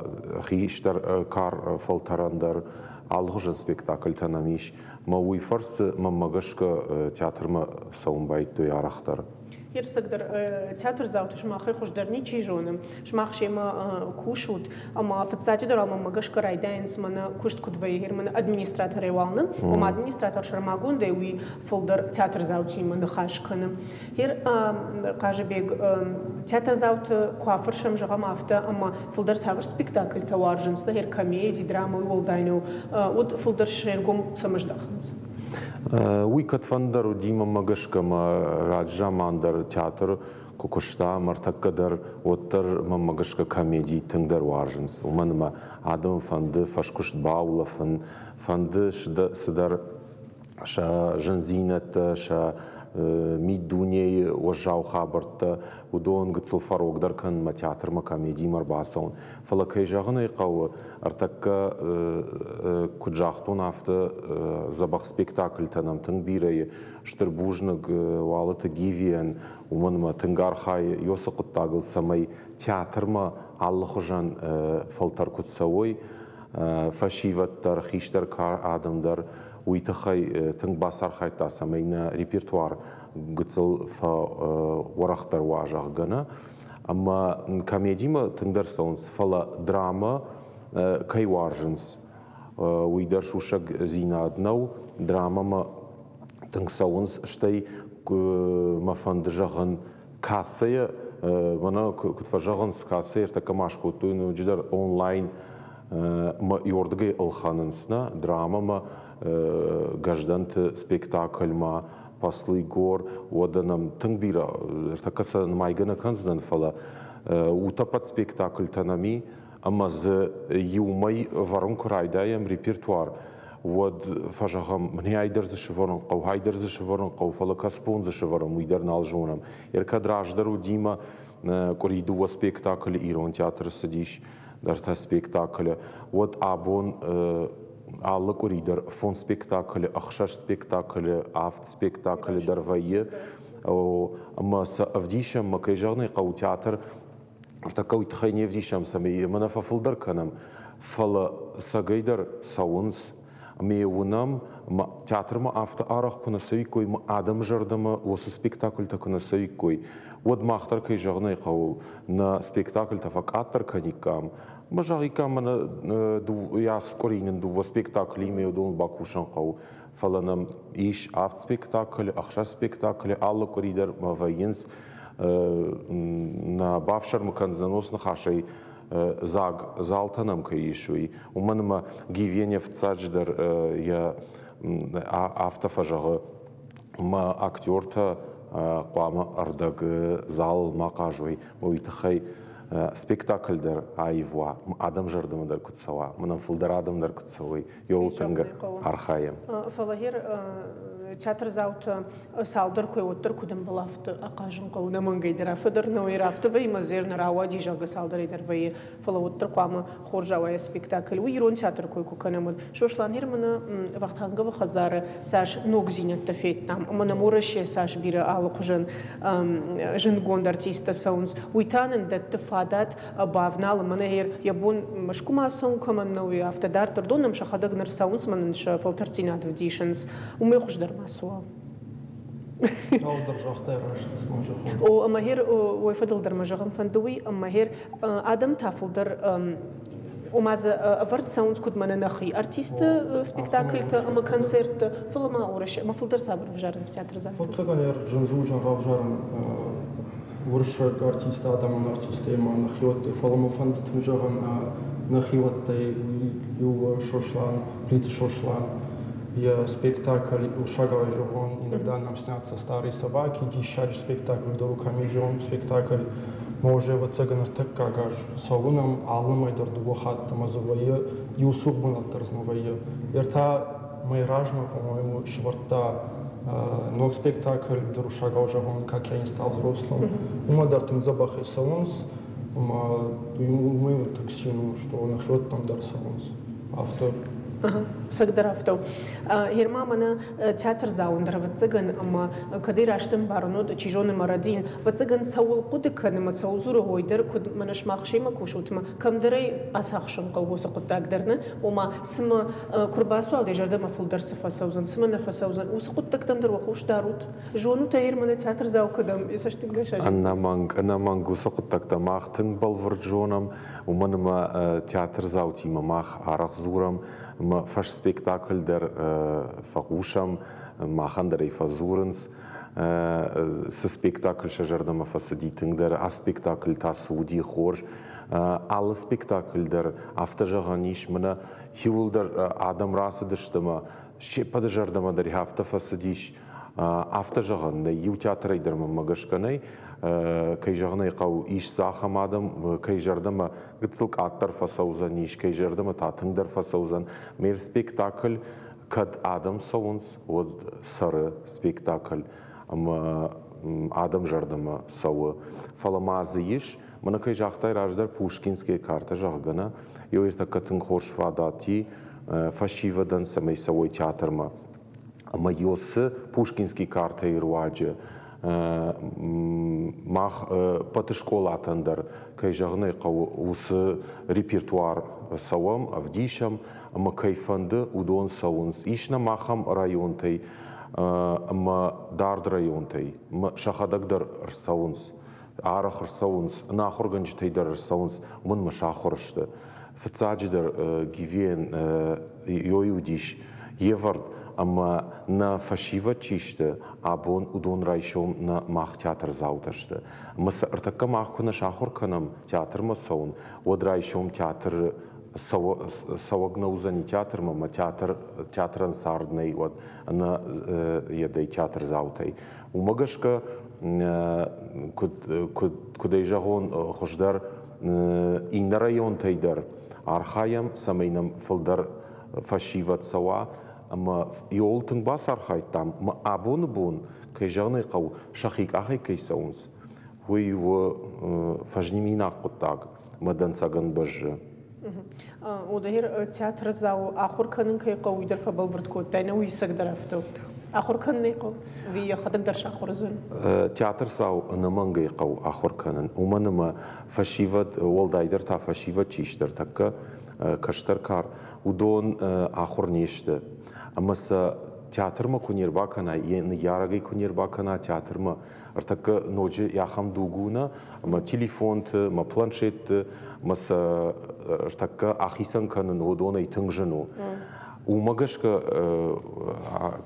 F: хиштар кар фалтарандар алгыжын спектакль та намиш ма уи фарс мамагашка театр ма саумбайттой арахтар.
A: Ерсагдер театр заут шмахай хождарни чижоным шмах шема кушут ама фацати доралма магашка райдайнс мана кушт кудвайгер мана администратор евалны ама администратор шармагун да уи фолдер театр заути мана хашканы хер кажебег театр заут куафер шамжага мафта ама фолдер савр спектакль таваржынс хер комедия драма волдайну вот фолдер шергом самаждахнс
F: Уи катфандар дима магашка ма раджа мандар театр кукушта мартаккадар оттар мамагашка комедий тыңдар варжынс. Уманыма адам фанды фашкушт баула фанды сыдар ша жынзинат ша миддуней ожау хабарта удон гыцыл фарогдар кан ма театр ма комедий марбасон. Фалакай жағын айқауы артакка куджахтун авты забах спектакль танам тың бирайы штыр бужныг валыты гивиен уманыма тыңгархай йосы құттағыл самай театр ма аллы жан фалтар кутсауой фашиваттар хиштар кар адамдар уйтахай тың басар хайта самайна репертуар гыцыл фа варахтар важах гана. Amma komediyma tыңдар саунс фала драма кай варжынс. Уйдар шушак зинаднау драма ма тың саунс штай мафанды жағын кассая мана күтфа жағын кассая така машку туйну жидар онлайн ма йордыгай алханынсна драма ма гажданты спектакль ма паслый гор оданам тың бира такаса майгана канздан фала утапат спектакль танами amma z юмай варун курайдаем репертуар вот фажагам мне айдер за шеварон қау хайдер за шеварон қау фала каспон за шеварон уйдер налжонам кадраждару дима кориду спектакль ирон театр садиш дарта спектакль вот абон аллы коридор фон спектакль ахшаш спектакль авт спектакль дарвайе amma с авдишам макайжарный қау театр Артакау тхайне вдишам сами мана фафулдар канам фала сагайдар саунс ами унам театр ма авто арах куна савикой ма адам жардама осы спектакль та куна савикой вот махтар кай жагнай қау на спектакль та факаттар каникам мажагикам мана ду я скоринен ду во спектакль имею дон бакушан қау фаланам иш авт спектакль ахша спектакль алла коридор ма вайенс на бавшар муканзанос нахашей заг залтанам каишуи уманма гивене в цадждар я автофажага ма актерта қуама ардаг зал мақажуи уитхай спектакльдер айва адам жардымдар кутсава мына фулдар адамдар кутсавой йолтынга архаем
A: фалагер театр заут салдар кой оттар кудам балафты акажын қауна мангайдара фыдыр нойрафты вай мазерна рауа дижага салдар идар вай фала оттар қуама хоржавая спектакль уйрон театр кой куканамын шошланер мына вахтанга вахазары саш ногзинет тафеттам мына мураше саш бира алы кужан жингонд артиста саунс уйтанын датты фадат бавнал мына хер ябон машкумасон каманнои автодартер донам шахадагнер саунс манын ша фалтартинат вдишенс умей хуждар масуа. О амахер ой фадылдар мажагам фандуи амахер адам тафылдар умаз аварт саунс кудмана нахи артиста спектакль та ама концерт филма ураш мафылдар сабр вжарн театр за.
E: Вот цаганер жынзужан равжарн урш артиста адам артиста ема нахиот филма фанд тмжаган нахиот тай ю шошлан плит шошлан Я спектакль у Шаговой Жугон, иногда нам снятся старые собаки, дищач спектакль, до комедион спектакль, може вот цыган так как аж салуном аллымай дордугохат тамазовая, юсух бунаттар зновая. Ерта мой ражма, по-моему, шварта ног спектакль до Шаговой Жугон, как я не стал взрослым. Ума дартым забах и салонс, ума мы так сину, что нахет там дар салонс. Автор.
A: Сагдарафтау. Херма мана театр заундра вацыган ама кадыр аштым барунод чижоны марадин вацыган саул кудыканы ма саузуру гойдыр куд манаш махшима кушутма камдырай асахшын калгосы куттагдырны ома сыма курбасу ауде жардама фулдар сыфа саузан сыма нафа саузан усы куттактамдыр вакуш дарут жону тайыр мана театр заукадам исаштынга шажит
F: анаманг усы куттактамах тың балвыр жонам уманыма театр заутима мах арах зурам ма фаш спектакль дер фагушам махандер и фазуренс с спектакль шажардама фасадитинг дер а спектакль тасуди хорж аллы спектакль дер автожаганиш мына хиулдер адам расы дыштыма шепады жардама дер хафта фасадиш After жағанды ю театр айдырмы мағышқанай, кей жағынай қау иш сақам адам, кей жардымы ғытсылк аттар фасаузан, иш кей жардымы татыңдар фасаузан. Мер спектакль кад адам сауынс, от сары спектакль, адам жардымы сауы. Фаламазы иш, мұны кей жақтай раждар Пушкинские карты жағғана, ё ерта катын хош вадати, фашивадан самай сауой театрма. Майосы Пушкинский карты и руаджи, мах патышкола атандар, кай жағынай қау усы репертуар сауам, авдишам, ма кайфанды удон сауынс. Ишна махам районтай, ма дард районтай, ма шахадагдар сауынс, арах сауынс, нахорганжитайдар сауынс, мын ма шахорышты. Фцаджидар гивен йоюдиш, евард, Ама на фашива чиште, абон удон райшом на мах театр зауташте. Мас артака махку на шахор канам театр масаун, од райшом театр савагнаузани театр, мама театр ансардный, од на едей театр заутай. Умагашка кудай жагон хождар и на район тайдар, архаям самайнам фалдар фашиват сава, Ама иолтын бас архайттам, ма абоны бон, кай жағынай қау, шахик ахай кай саунс. Хуй его фажнимин аққыттаг, мадан саган бажы.
A: Одахир театр зау, ахур канын кай қау идер фабал вырткот, тайна уйсак драфту. Ахур канын қау, ви яхадак дарш ахур зын?
F: Театр зау намангай қау ахур канын. Уманыма фашиват, олдайдер та фашиват чиштер, такка каштар кар. Удон ахур нешті. Амаса театрма кунирбакана, ярагай кунирбакана театрма, артака ноджи яхам дугуна, ма телефонт, ма планшет, маса артака ахисан канан удона и тыңжыну. Умагашка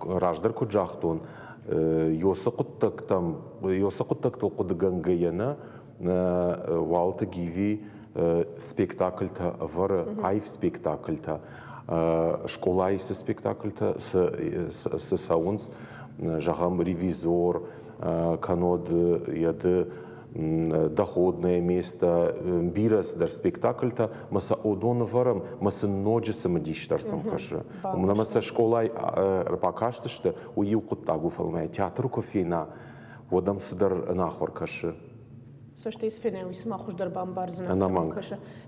F: раждар куджахтон, йоса куттактам, йоса куттактал кудгангаяна, валта гиви спектакльта вара, айв спектакльта. Школа из спектакльта с саунс, жагам ревизор, канод яды доходное место, бирас дар спектакльта, маса одон варам, маса ноджи самодиштарсам каша. Умна маса школа покаштышты, уйу куттагу фалмая, театру кофейна, водам садар нахор каша.
A: Сошта из фенеу и сама хуждар бамбарзна. Наманг.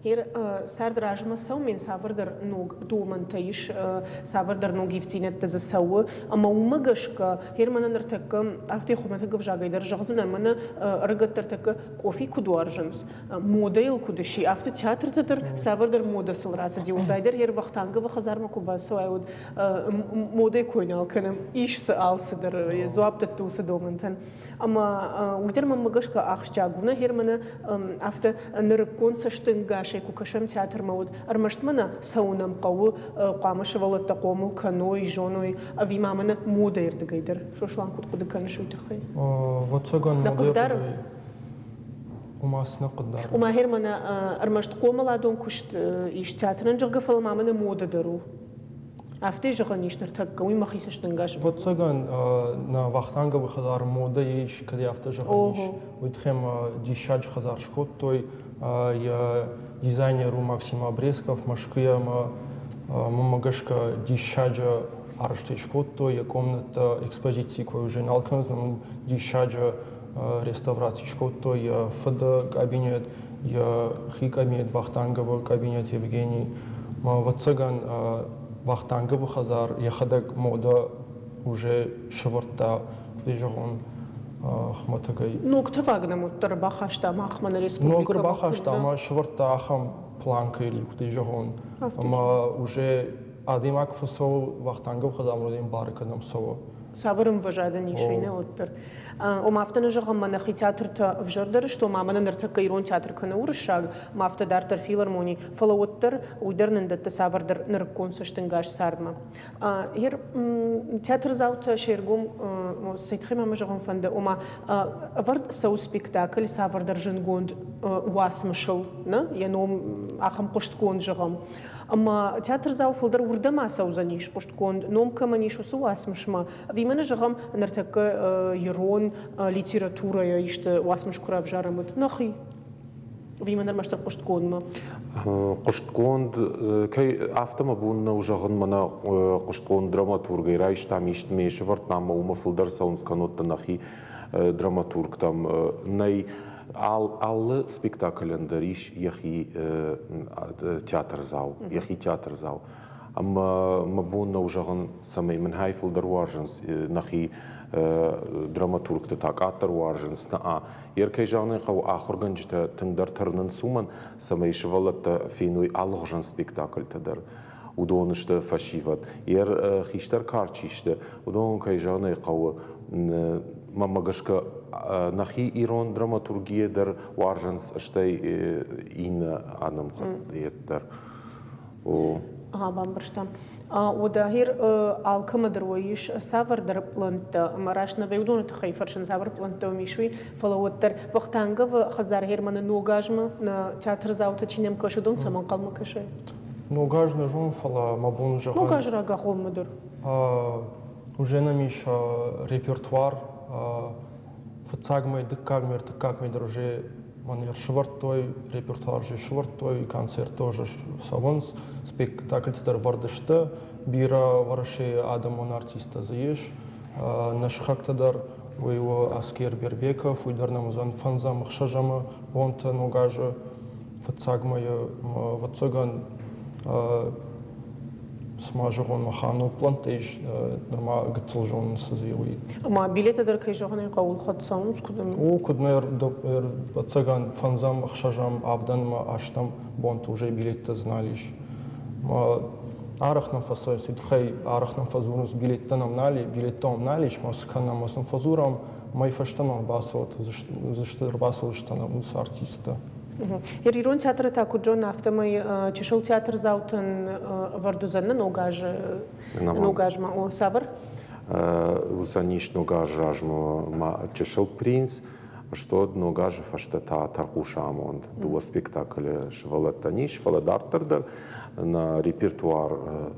A: Хер сардражма сау мен савардар ног думан таиш савардар ноги втинет за сау, ама умагашка хер мана нартака афте хумата гавжагайдар жагзна мана рагаттартака кофе кудуаржанс. Модель кудыши афте театр татар савардар мода сылраса диундайдар хер вахтанга вахазарма кубасу айуд модель койнал канам иш алсыдар зуаптат туса домантан. Ама угдер мамагашка ахшчагуна Германа афта ныркон саштынгашей кукашам театр мауд армаштмана саунам қау қамышывалы тақомыл каной жоной авимамана мода ердігайдыр шошлан куд каныш өйтіқай
E: ватсаган модер умасына қыдар
A: ума Германа армашт қомаладон кушт иш театрын жығы фалмамана мода дару Афте жаганишнер так уй махисаш тангаш.
E: Вот саган на вахтанга выхазар мода еш кади афте жаганиш. Уйтхем дишач хазар шкот той я дизайнеру Максим Обрезков машкия мамагашка дишаджа арште шкот той я комната экспозиции кой уже налканзам дишаджа реставрации шкот той я фд кабинет я хи кабинет вахтангова кабинет Евгений. Вот саган Вахтанга выхазар, я хадак мода уже шварта, где он хматагай.
A: Ну, кто вагна муттар бахашта махмана республика.
E: Ну, кто бахашта, ма шварта ахам планка или где он, ма уже адимак фасо Вахтанга выхазар мродим барикадам сова.
A: Саварым важада нишвейна оттар. Мафтана жагам манахи театрта вжардар, что мамана нартака ирон театр кана уршаг, мафта дартар филармони фалауттар уйдернен датта савардар ныркон саштынгаш сардма. Хер театр заута шергум сайтхема мажагам фанда ома вард сау спектакль савардар жингонд уасмышыл, на яном ахам кошткон жагам. Ама театр зау фылдар урдама саузаниш коштконд, номка маниш усу асмышма. Вимена жагам нартака ерон литература я иште уасмыш курав жарамыт. Нахи. Вимена маштар кошткондма.
F: Коштконд кей автома бунна ужагын мана коштконд драматургай райш там иштмеш вартнама ума фылдар саунсканотта нахи драматург там най аллы спектакльндер иш яхи театр зау, яхи театр зау. Amma mabunna ужагын самай мен хайфыл дарваржынс нахи драматургты так аттар варжынс на еркей жаны қау ахырганжта тыңдар тарнын суман самай шывалатта финуй алғжан спектакль тадар удонышты фашиват хиштар карчишты удон кай жаны қау мамагашка нахи ирон драматургия дар варжынс аштай ин анам еттер
A: бамбарштам. Удахир алкамадр воиш савардар планта марашна веудон тхайфаршин савар планта мишви фалауттар вахтанга в хазар хермана ногажма на театр заута чинем кашудом саман қалма кашай.
E: Ногажна жон фала мабун жаган.
A: Ногажра гахомадр.
E: Уже намиш репертуар фацагмай дыккагмер тыккагмай друже манер швартой репертуар же швартой концерт тоже савонс спектакль тедер вардышты бира вараши адамон артиста заеш наш хактадар его Аскер Бербеков уйдарнамузан фанза махшажама вонта ногажа фацагмай вацоган смажогон махану плантейш норма гцелжон сазиуи.
A: Ама билеты дар кайжоган қаул хатсаунс кудам.
E: О куднер вацаган фанзам махшажам авдан ма аштам бонт уже билетты зналиш. Ма арахнам фасой сидхай арахнам фазурус билеттанам нали билеттом налиш масканам масам фазурам май фаштанам басот заштыр басот штанам ус артиста.
A: Ирон театр таку Джон автомай чешел театр заутен вардузанна ногажма о савар.
F: Узаниш ногажма чешел принц, что ногажа фаштата таркушамонд дуа спектакль швалатаниш фаладартардар на репертуар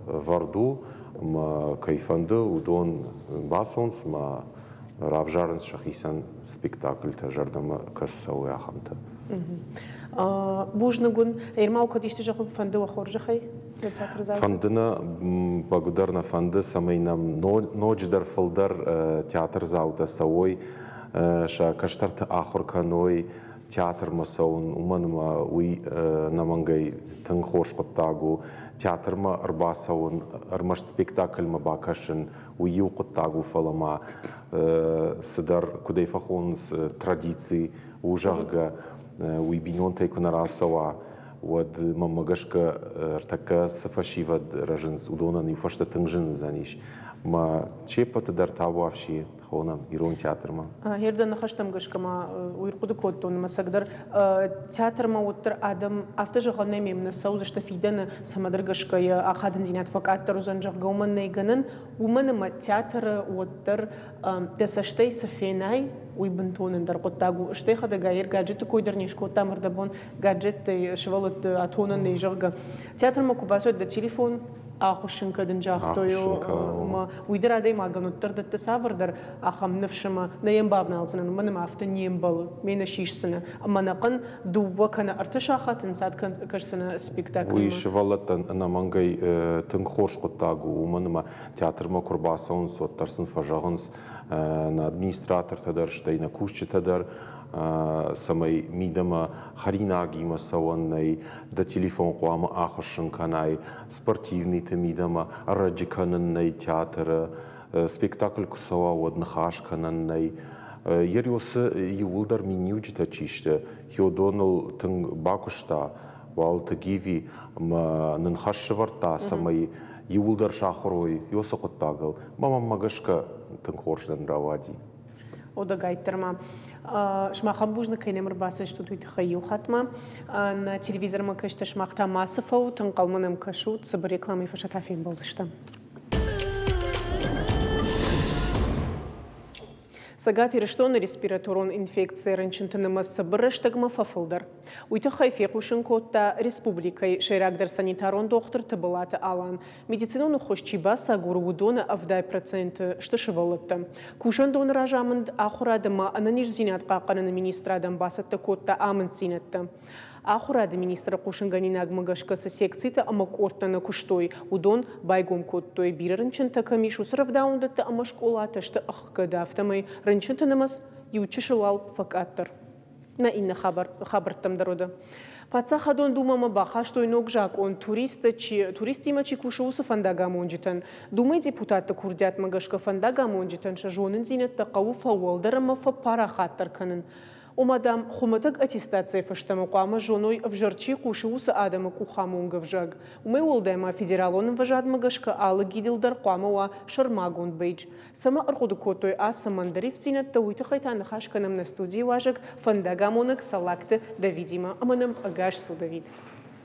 F: варду ма кайфанды удон басонс ма равжарнс шахисан спектакль тажардама кассауи ахамта.
A: Бужнагун ермау кадишты жаху фанды вахоржахай театр заута.
F: Фандына благодарна фанды самайнам ночдар фылдар театр заута сауой ша каштарты ахурканой театр масаун уманма уй намангай тың хош қоттагу театрма арбасаун армаш спектакль ма бакашын уйу қоттагу фалама сыдар кудай фахонс традиции ужарга уй бинон тайкунарасава вад мамагашка артака сафашива ражинс удонан юфашта тыңжин заниш ма чепата дар тававши хонам ирон театрма
A: Херда нахаштам гашкама уйркуды коттон масагдар театрма уттар адам автожахан немем на саузашта фидена самадар гашкая ахадын зинят факаттар узанжах гауман нейганын уманама театр уттар десаштей сафенай уйбентонен дар коттагу штеха да гайер гаджет койдерниш коттамар да бон гаджет швалот атонан нейжага театрма кубасот да телефон آخوشنکه دنجاخ تویو ما ویدر آدی ما گنو ترد تصور در آخام نفشما نیم باون آلزنن من ما افت نیم بال من شیش سنه اما نقن دو کنه ارتش آخات انساد کش سنه سپیکتاکل
F: ویش ولت نمانگی تنخوش قطعو ومن ما تئاتر ما کرباسون سوت ترسن فجاهنس نا ادمینستراتور تدر شتای نکوش تدر самай мидама харинаги масаваннай да телефон қуама ахышынканай спортивный мидама раджикананнай театр спектакль кусава воднахашкананнай ерёсы юлдар минюджита чиште хёдонал тың бакушта валты гиви нанхашшыварта самай юлдар шахрой ёсы қоттагыл мама магашка тың хоршдан равади
A: ода гайтерма шмахам бужна кайнемр басыш тут хаю хатма на телевизор ма кашта шмахта масыфау тыңқалманым кашу цыбыр рекламы фашатафин болзышта Сагат ирштон респираторон инфекция рынчынтынымыз біріштігімі фафылдыр. Уйты хайфе құшын котта республикай шайрагдар санитарон доктор тыбылаты алан. Медициноны хошчиба сагуру удоны авдай проценты штышывалытты. Кушан дон ражамынд ахурадыма ананиш зинат қақанын министрадын басытты котта амын синетті. Ахурады министра Кушинганина агмагашкасы секцията амак ортана куштой удон байгом коттой бирарынчынта камишу сравдаундатты ама школатышты ахкадафтамай рынчынтанымыз ючышылал факаттыр. На инна хабарттамдароды. Паца хадон думама баха, что и ног жак, он туристи има чи кушаусы фандага монжитан. Думай депутаты курдят магашка фандага монжитан, шажонын зинетта қау фауалдарама фа парахаттар канын. Омадам хуматак аттестация фаштама куама жоной в жарчи кушаусы адама кухамунга вжаг. Умей олдайма федералоным важад магашка алы гидилдар куамава шармагун бейдж. Сама архуду котой а самандарив цинетта уйты хайтан хашканам на студии важак фандага монак салакты давидима аманам агаш судавид.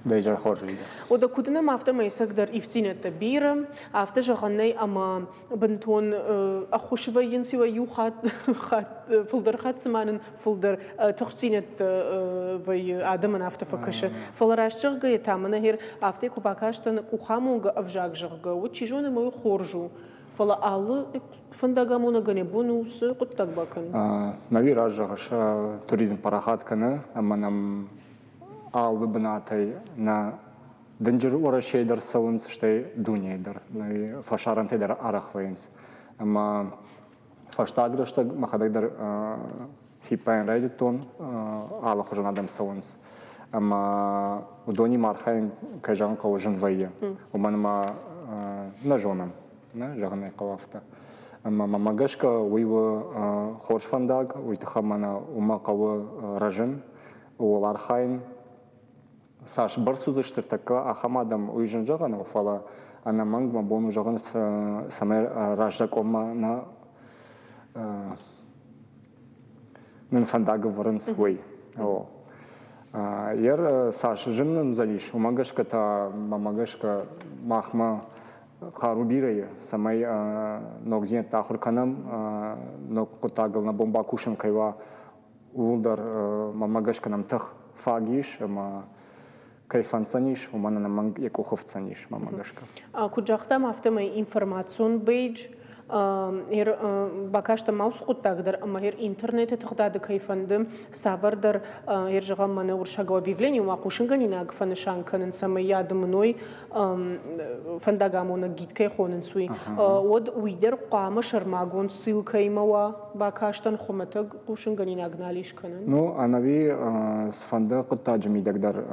G: Бейджар хоржида.
A: Ода кудынам авто майсагдар ифтинетта бира, авто жағанай ама бантон ахушва янсива юхат фулдар хатсманын фулдар тохсинетта вай адаман авто факаша. Фаларашчыгга етамана хер авто кубакаштан кухамунга авжагжыгга. Вот чижоны мою хоржу. Фала алы фандагамона гане бонусы куттак бакан.
G: Нави ражагаша туризм парахатканы, ама нам алды бынатай на дынжыр ура шейдер сауынс штай дунейдер, фашарантайдер арахвайынс. Ама фаштагрышта махадайдер фипайн райдитон алы хужан адам сауынс. Ама удони мархайн кайжан кау жынвайы. Уманма на жонам, жағанай кавафта. Ама мамагашка уйвы хорш фандаг, уйтахамана ума кавы ражын, уолархайн. Саш бір сөзі штыртаққа ахамадам уйжын жағаны уфала ана мангма бону жағын самай ражак ома на мен фандага варен свой. Ер Саш жынын залиш умагашка та мамагашка махма харубирая самай ногзин тахурканам ног кутагал на бомба кушан кайва улдар мамагашка нам тах фагиш ама кайфанцаниш, у мене наманг якуховцаниш, мамагашка.
A: Куджахтам автомай информацион бейдж, бакашта маус куттагдыр, ама интернете тагдады кайфанды, савардар, жагам мана уршага объявление, ума кушинганина агфанышанканын самай ядымной фандагамона гидкай хонын суй. Од уйдер қама шармагон ссылка имава, бакаштан хуматаг кушинганина агналишканын.
G: Ну, анави с фанда куттаджамидагдар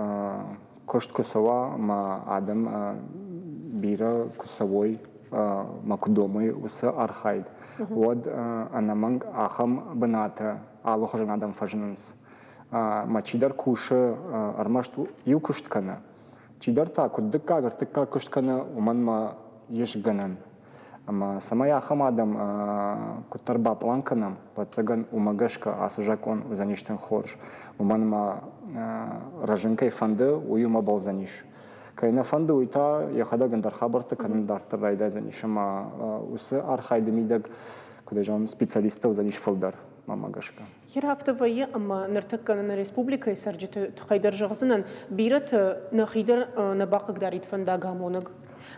G: кошт кусова ма адам бира кусовой макудомы усы архайд. Вот анаманг ахам баната алохажан адам фажнанс. Мачидар куши армашту юкушткана. Чидар так уддыкагар тыкка кушткана уманма ешганан. Ама самая ахам адам кутарба планканам пацаган умагашка асужакон узаништен хорж. Уманма ражинкай фанды уюма балзаниш. Кайна фанды уйта яхада гандар хабарты канандартыр райда заниш. Ама усы архайды мидаг кудажам специалиста узаниш фалдар мамагашка.
A: Хер автовайы ама ныртыкканы на республика сарджиты хайдар жағзынан бират на хидар на бақық дарит фандагамоныг.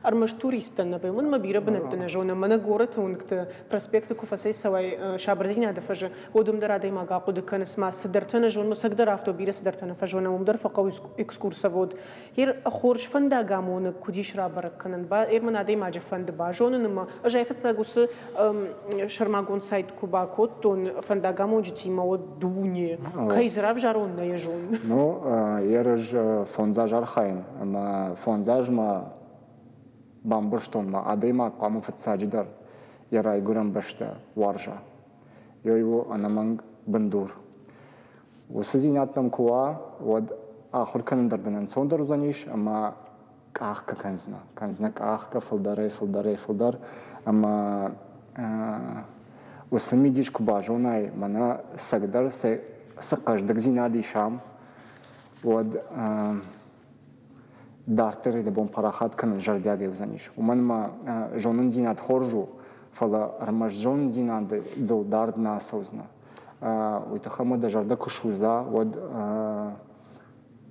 A: Армаш туристан навымын ма бира бынаттына жона мана город ункты проспекты куфасай савай шабардина да фажа одумдар адай мага куды каныс ма сдартана жон ма сагдар авто бира сдартана фажона умдар фақау экскурсовод хер хорш фандагамоныг кудиш рабарак канан ба эрман адай маджа фанды ба жона ма ажайфатса гусы шармагон сайт куба коттон фандагамон житима от дуне кайзрав жарон на ежон.
G: Ну ерж фонзаж архайн ама фонзаж ма бамбурштон ма адайма қамы фатсаджидар ярай гурам башта варжа. Йойву анаманг бандур. Осы зинаттам куа вот ахур канандарданан сондар узаниш ама кахка канзна кахка фалдар ама осы мидиш куба жонай мана сагдар се сақаждак зинади шам вот дартери да бом парахат канан жардяга узаниш. Уманма жонун зинат хоржу فلا رمجون زينان دل دارد ناسوزنا ويتخمو دا جردا كشوزا ود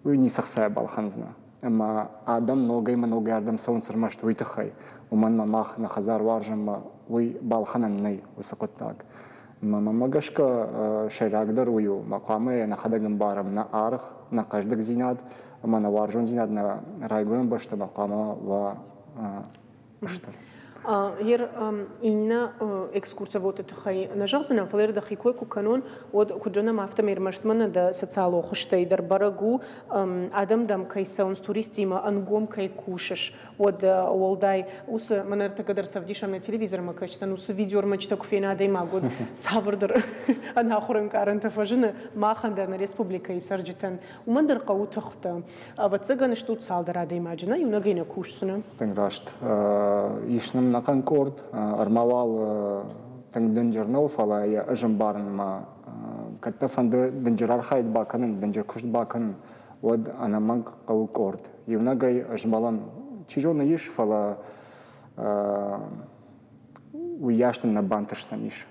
G: ويني سخسايا بالخنزنا اما آدم نوغي آدم سون سرمشت ويتخي ومن مماخ نخزار وارجم وي بالخنن ني وسقطاك ما مگشka شيراقدر ويو مقامي نخدقن بارم نا آرخ نا قجدق زيناد اما نوارجون زيناد نا رايقون بشت مقامه و اشتر
A: هير إننا экскурсия вот это хай нажалсына фалер да хикой ку канон вот куджана мафта мирмаштмана да социало хуштей дар барагу адам дам кай саунс туристима ангом кай кушаш вот олдай ус манер такадар савдиша ме телевизор макачтан ус видеор мачта куфена дай магод саврдер ана хорен каранта фажина маханда на республика и сарджитан умандар qautахта вот цыган штут салдара дай маджина юнагина кушсуна
G: танграшт ишнам на конкорд армавал танг денджернал фала я ажам барн ма катта фанды денджерар хайд баканын денджер кушт баканын вот ана манг qaukord юнагай ажмалан чижона иш фала уяштын на банташ саниш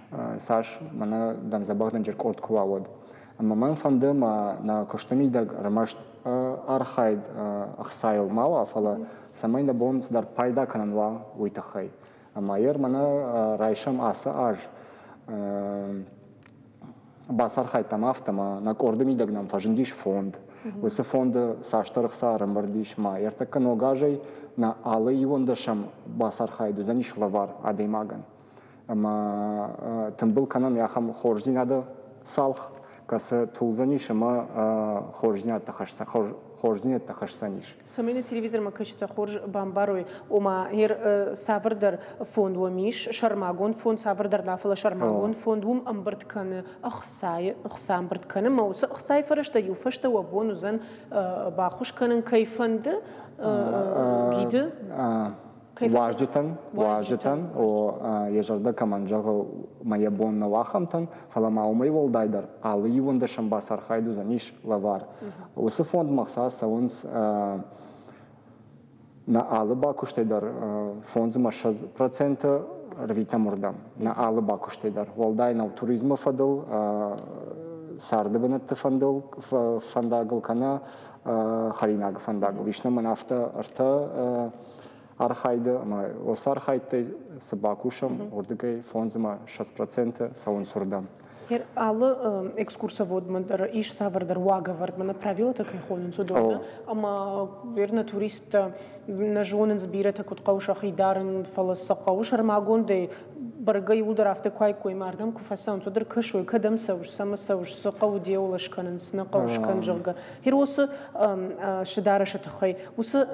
G: саш мана дам забах денджер корд кула вот ама ман фанды ма на коштамидаг рамашт архайд ахсайл мала фала самай на бонс дар пайда кананва уйтахай ама ер мана райшам аса аж басар хайтам автама на кордамидаг нам фажиндиш фонд Усы фонды саштарықса рамбардиш ма ертакка ногажай на алы ивондашам басар хайду заниш лавар адаймаган. Ама тымбыл канам яхам хоржинады салх касы тулзаниш ама хоржинат тахашсаниш.
A: Самый телевизор макачта хорж бамбарой ома хер саврдар фонд уамиш шармагон фонд саврдар нафла шармагон фонд ум амбартканы ахсай амбартканы мауса ахсай фарашта юфашта уабонузан бахушканын кайфанды гиды
G: Важдитан, о ежарда каманжага моя бонна вахамтан, фалама умай волдайдар, алы юванда шамбасар хайду заниш лавар. Усы фонд мақса саунс на алы бакуштайдар фонд зыма 6% рвита мурдам. На алы бакуштайдар. Волдай на туризма фадыл, сардыбынатты фандагыл кана харинага фандагыл. Ишна манафта арта архайды, осы архайды сабакушам, ордыгай фонзыма 6% саун сурдам.
A: Хер алы экскурса водмандар, иш савардар уага вардмана правила такай хонын судорна, ама верно турист на жонын збира такут қауша хидарын фаласа қауш армагонды баргай улдар афта кай кой мардам куфасан судор кашой кадам сауш сама сауш сақау деулашканын сына қаушкан жылга. Хер осы шидара шатахай, осы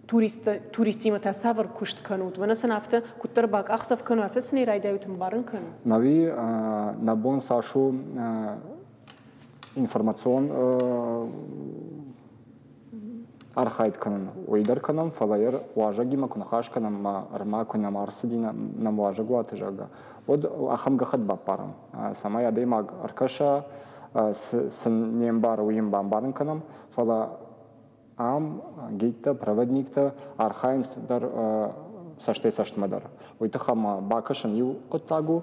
A: туристима тасавр кушт канут. Вана санафта куттар бак ахсав кану афта сни райдаютым барын кану.
G: Нави на бон сашу информацион архайд канун. Уйдар канам фалайер уажаги макунахаш канам арма канам арсидина нам уажагу атыжага. Од ахам гахат бапарам. Сама ядей маг аркаша сын нембар уим бамбарын канам фала ам гейта проводникта архайнс дар саште саштмадар. Уйтахама бакашан ю коттагу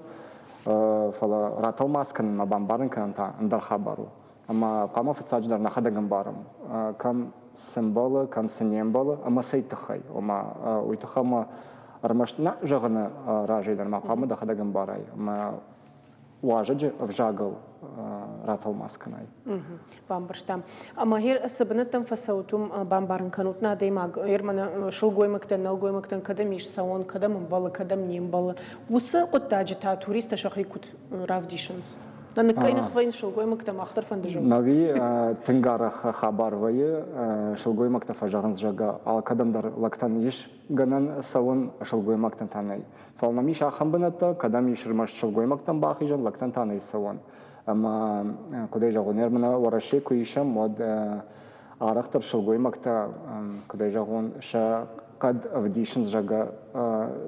G: фала ратал маскан на бамбарын канта андар хабару. Ама кама фацадждар на хадаган барам. Кам символы, кам синемболы, ама сейтахай. Ама уйтахама армашна жагана ражайдар мақамы да хадаган барай. Ама уажаджи вжагал ратал масканай.
A: Бамбарштам. Ама хер сабанаттам фасаутум бамбарын канутна даймаг. Ермана шылгоймактан, налгоймактан кадам иш саон, кадам амбалы, кадам нембалы. Усы коттаджита туриста шахайкут равдишынс. На накайнах вайн шылгоймактам ахтар фандажу.
G: Нави тынгарах хабарвайы шылгоймакта фажағынс жага. Ал кадамдар лактан иш ганан саон шылгоймактан танай. Фалнамиш ахам бынатта, кадам иш рмаш шылгоймактан бахижан лактан танай саон. Ама кудай жагон ермана вараши куишам мод арахтар шылгоймакта кудай жагон ша кад авдишин жага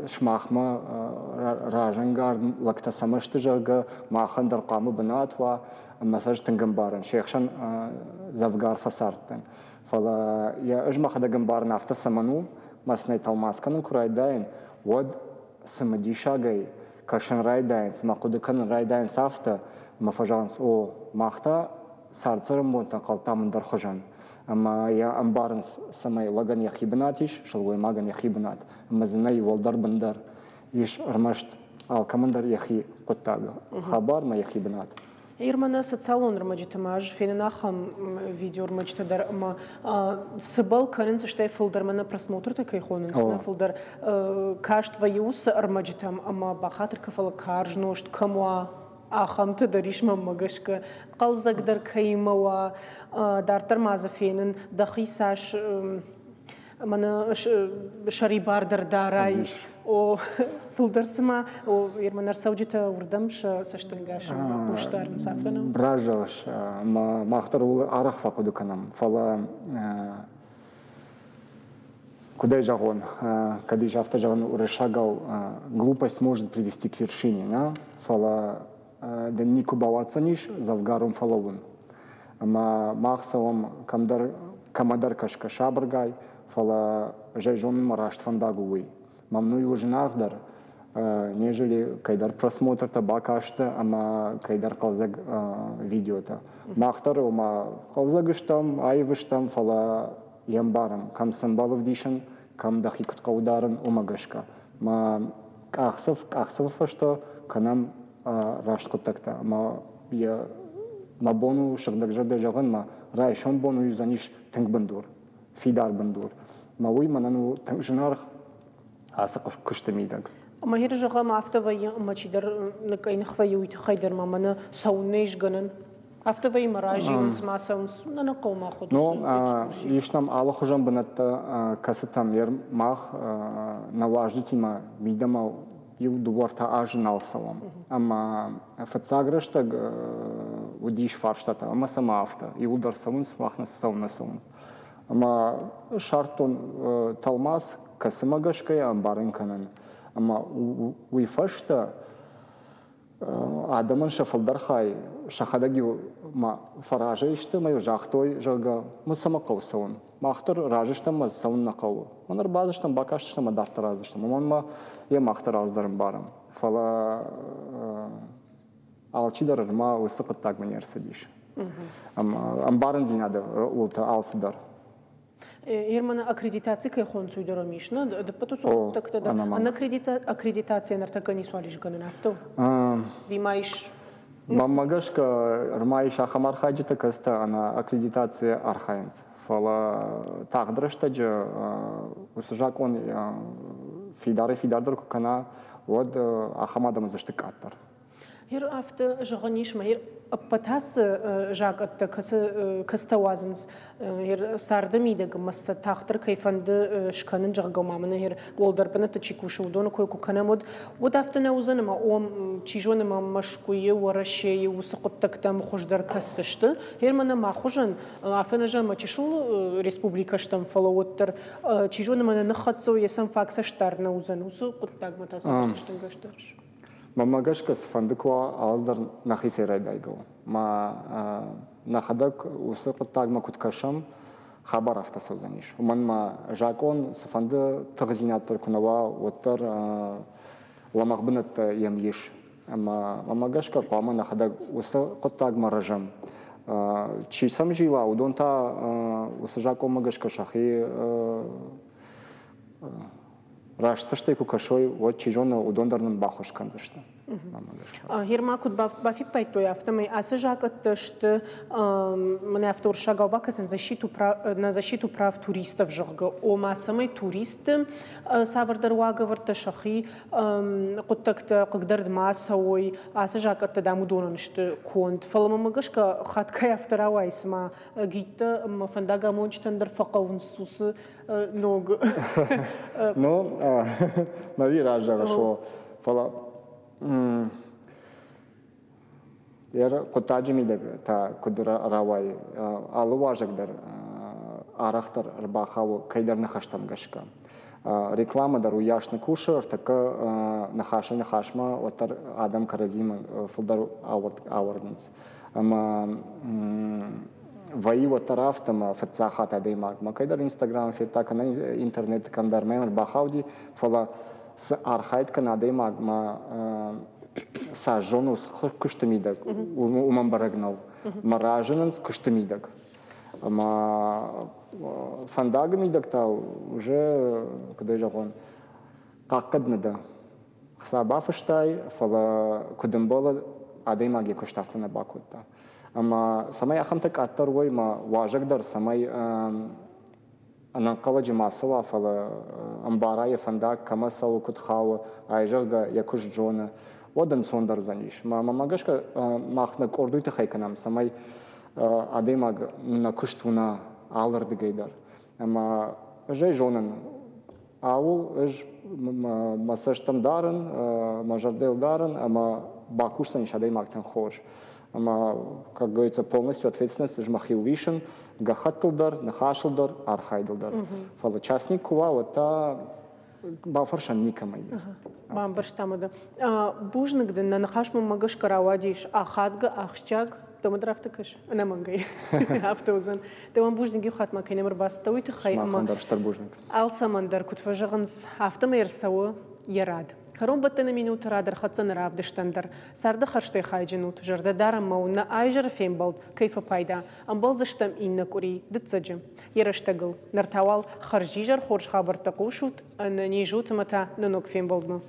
G: шмахма ражангар лакта самашты жага махан дарқамы бынатва масаж тынгамбаран шейхшан завгар фасарттан. Фала я ыжмаха дагамбаран авта саману маснай талмасканын курайдайын вод сымади шагай кашын райдайнс мақудыкан райдайнс афта мафажанс о махта сарцырым бонта қалтамындар хожан. Ама я амбарынс самай лаган яхибнатиш, шалгой маган яхибнат. Ама зинай волдар бандар иш армашт алкамандар яхи коттага. Хабар ма яхибнат.
A: Ирмана социалон рамаджитамаж, фенанахам видео рамаджитадар, ама сыбал карен саштай филдер мана просмотр такой хонен, сна филдер кашт ваюс рамаджитам, ама бахатр кафала каржношт камуа ахам тдариш мамагашка қалзагдар каймауа дартар мазафенен дахисаш мана шарибардар дарай о филдерсма о ирманар саудита урдамш саштангаш буштарн сафтана
G: бражаш махтар ул арах факудуканам фала куда жагон когда жафта жагон урышагал глупость может привести к вершине на фала да нику балацаниш завгарум фаловун ама махсалам камадар кашка шабргай фала жайжон марашт фандагуй мамну южнардар нежели кайдар просмотр табакашта ама кайдар қалзаг видеота махтар ома қалзагыштам айвыштам фала ямбарам кам самбалов дишан кам дахикут каударын омагашка ма ахсов что канам рашт коттакта ма я мабону шагдагжарда жаган ма райшон бону юзаниш тынг бандур фидар бандур ма уй манану тынжнар асық күштемейдаг
A: ама хер жага мафтавай мачидар накайн хваюйт хайдар мамана саунеш ганан автовай маражин смасаунс нана кома ход
G: но иштам алахужан банатта касатам ер мах наважитима видама ю дуворта ажналсалам ама фацаграшта удиш фарштата ама сама авто и удар саун смахна саун ама шартон талмас касымагашкай амбарын канан ама уйфашта адамын шафалдар хай шахадаги ма фаража иште маю жахтой жага мусама каусаун махтар ражыштам ма саун накау онар базыштам бакаштам ма дартар разыштам ма я махтар раздарым барам фала алчидар ма высыпат так манерса диш амбарын зинада улта алсыдар
A: Ирмана аккредитация кай хон суйдоро мишна да патусо такта да ана аккредитация нартакани свалиш ганан авто вимаиш
G: мамагашка рмаиш ахамар хаджита каста ана аккредитация архаинс фала тагдрашта же усжак он фидардар кана вот ахамадам заштыкаттар
A: Хер авто жаганиш махер патас жак атта каставазынс хер сарды мидег масса тахтыр кайфанды шканын жагга мамына хер волдар пана тачикушу удону кой куканамод вот авто наузанама ом чижонама машкуе варашее усақоттактам хождар кассышты хер мана махужан афена жама чишул республика штам фалоуттер чижонама нахатсо ясам факсаштар наузанусу коттаг матасан штангаштарш
G: мамагашка сфандыква алдар нахисерай дайго ма нахадак усы коттагма куткашам хабар автосозаниш манма жакон сфанды тагзинаттар кунава оттар ламагбынат ямеш ама мамагашка пама нахадак усы коттагма ражам чисам жила удонта усы жакон магашка шахи раш саштай кукашой вот чижона удондарнын бахушкан зашта.
A: Хермакут бафи пайтой автомой асажакат что мне автор шагал бакасен на защиту прав туристов жога. Ома самой туристы савардарвага варта шахи коттакта когда массовой асажакат даму донан что конт фаламагашка хаткай автора исма гитта мафандага мончтандер факаун сусы ног.
G: Ну, нави ражага шо фала Ер коттаджими дег та кудра равай алуважагдар арахтар рбахау кайдар нахаштам гашка реклама дару яшны кушар така нахашма отар адам каразима фулдар авардынс ама ваи отарафтама фацахата деймак ма кайдар инстаграм фетака на интернет камдар мемер бахауди фала с архайд канадей ма сажонус куштамидак умам барагнал мараженанс куштамидак ма фандагамидак та уже когда я он какаднада сабафштай фала кудембола адей маги куштафтана бакутта ама самай ахамтак аттарвой ма важагдар самай ананқала жимасова фала амбарая фандак камасау кутхау айжага якуш джона одан сондар заниш ма мамагашка махна кордуйта хайканам самай адемаг на куштуна алар дегейдар ама жай жонан аул эж масаштам дарен мажардел дарен ама бакушсан шадемаг тан хош ама, как говорится, полностью ответственность жмахил вишен, гахаттылдар, нахашылдар, архайдылдар. Фала частник кува, вот та бафаршан никамай.
A: Бамбарштамада. Бужнагден на нахашму магаш каравадиш ахадга ахчаг, томадрафтакаш, намангай. Автозан. Тамам бужниги хатма кайнемр бастауит хай ама.
G: Махандар штарбужник.
A: Алсамандар кутважаганс автомерсау ярад. Харом баттана минута радар хатсан равдыштандар. Сарда харштай хайджинут, жардадарам мауна айжар фембалд, кайфа пайда. Амбал заштам инна кури, дыцаджи. Яраштагыл. Нартавал харжижар хорш хабар такушут, а на нижут мата нанок фембалдма.